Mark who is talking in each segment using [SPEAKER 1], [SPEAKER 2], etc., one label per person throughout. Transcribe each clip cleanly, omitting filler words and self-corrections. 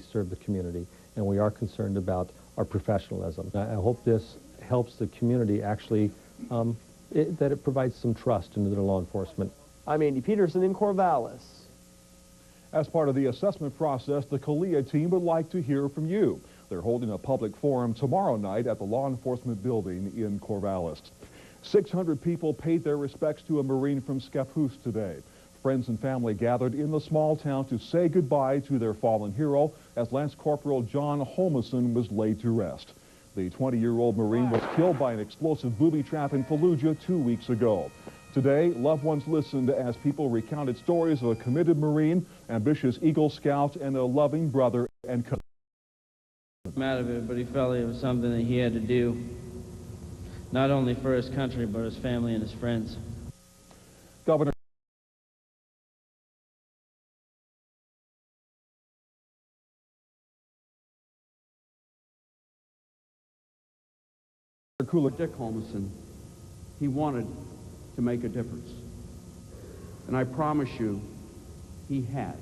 [SPEAKER 1] serve the community, and we are concerned about our professionalism. I hope this helps the community actually, that it provides some trust into their law enforcement.
[SPEAKER 2] I'm Andy Peterson in Corvallis.
[SPEAKER 3] As part of the assessment process, the KVAL team would like to hear from you. They're holding a public forum tomorrow night at the Law Enforcement Building in Corvallis. 600 people paid their respects to a Marine from Scappoose today. Friends and family gathered in the small town to say goodbye to their fallen hero as Lance Corporal John Holmison was laid to rest. The 20-year-old Marine was killed by an explosive booby trap in Fallujah 2 weeks ago. Today, loved ones listened as people recounted stories of a committed Marine, ambitious Eagle Scout, and a loving brother and cousin.
[SPEAKER 4] Out of it, but he felt it was something that he had to do, not only for his country, but his family and his friends.
[SPEAKER 3] Governor
[SPEAKER 5] Dick Holmison, he wanted to make a difference. And I promise you, he has.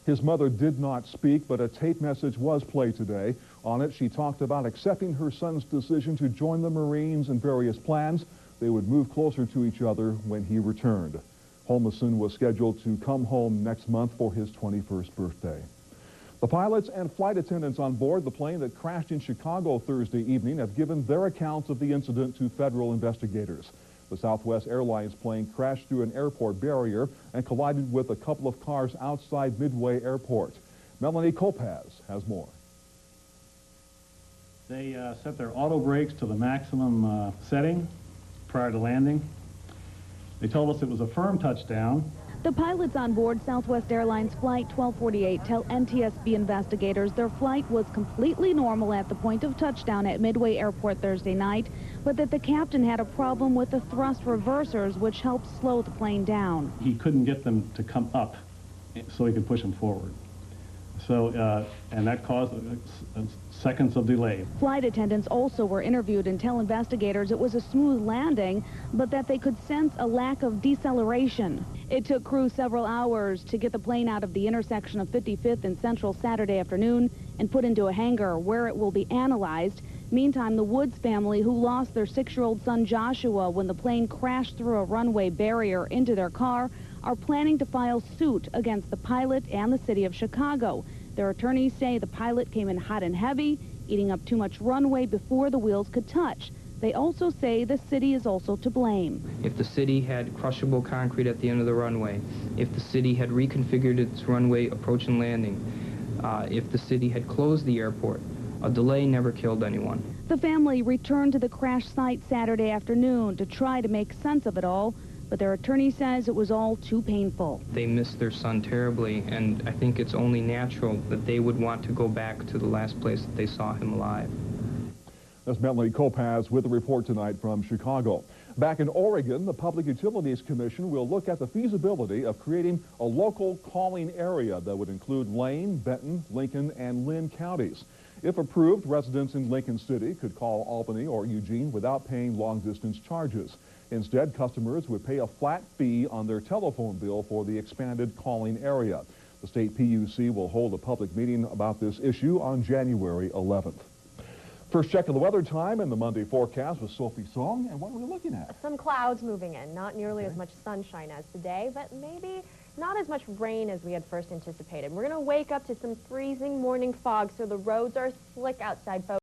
[SPEAKER 3] His mother did not speak, but a tape message was played today. On it, she talked about accepting her son's decision to join the Marines and various plans. They would move closer to each other when he returned. Holmison was scheduled to come home next month for his 21st birthday. The pilots and flight attendants on board the plane that crashed in Chicago Thursday evening have given their accounts of the incident to federal investigators. The Southwest Airlines plane crashed through an airport barrier and collided with a couple of cars outside Midway Airport. Melanie Kopaz has more.
[SPEAKER 6] They set their auto brakes to the maximum setting prior to landing. They told us it was a firm touchdown.
[SPEAKER 7] The pilots on board Southwest Airlines Flight 1248 tell NTSB investigators their flight was completely normal at the point of touchdown at Midway Airport Thursday night, but that the captain had a problem with the thrust reversers, which helped slow the plane down.
[SPEAKER 6] He couldn't get them to come up so he could push them forward. So, and that caused seconds of delay.
[SPEAKER 7] Flight attendants also were interviewed and tell investigators it was a smooth landing, but that they could sense a lack of deceleration. It took crew several hours to get the plane out of the intersection of 55th and Central Saturday afternoon and put into a hangar where it will be analyzed. Meantime, the Woods family, who lost their 6-year-old son Joshua when the plane crashed through a runway barrier into their car, are planning to file suit against the pilot and the city of Chicago. Their attorneys say the pilot came in hot and heavy, eating up too much runway before the wheels could touch. They also say the city is also to blame.
[SPEAKER 8] If the city had crushable concrete at the end of the runway, if the city had reconfigured its runway approach and landing, if the city had closed the airport, a delay never killed anyone.
[SPEAKER 7] The family returned to the crash site Saturday afternoon to try to make sense of it all, but their attorney says it was all too painful.
[SPEAKER 8] They missed their son terribly, and I think it's only natural that they would want to go back to the last place that they saw him alive.
[SPEAKER 3] That's Melanie Kopaz with a report tonight from Chicago. Back in Oregon, the Public Utilities Commission will look at the feasibility of creating a local calling area that would include Lane, Benton, Lincoln, and Lynn counties. If approved, residents in Lincoln City could call Albany or Eugene without paying long-distance charges. Instead, customers would pay a flat fee on their telephone bill for the expanded calling area. The state PUC will hold a public meeting about this issue on January 11th. First check of the weather time and the Monday forecast with Sophie Song. And what are we looking at?
[SPEAKER 9] Some clouds moving in. Not nearly as much sunshine as today, but maybe not as much rain as we had first anticipated. We're going to wake up to some freezing morning fog, so the roads are slick outside, folks.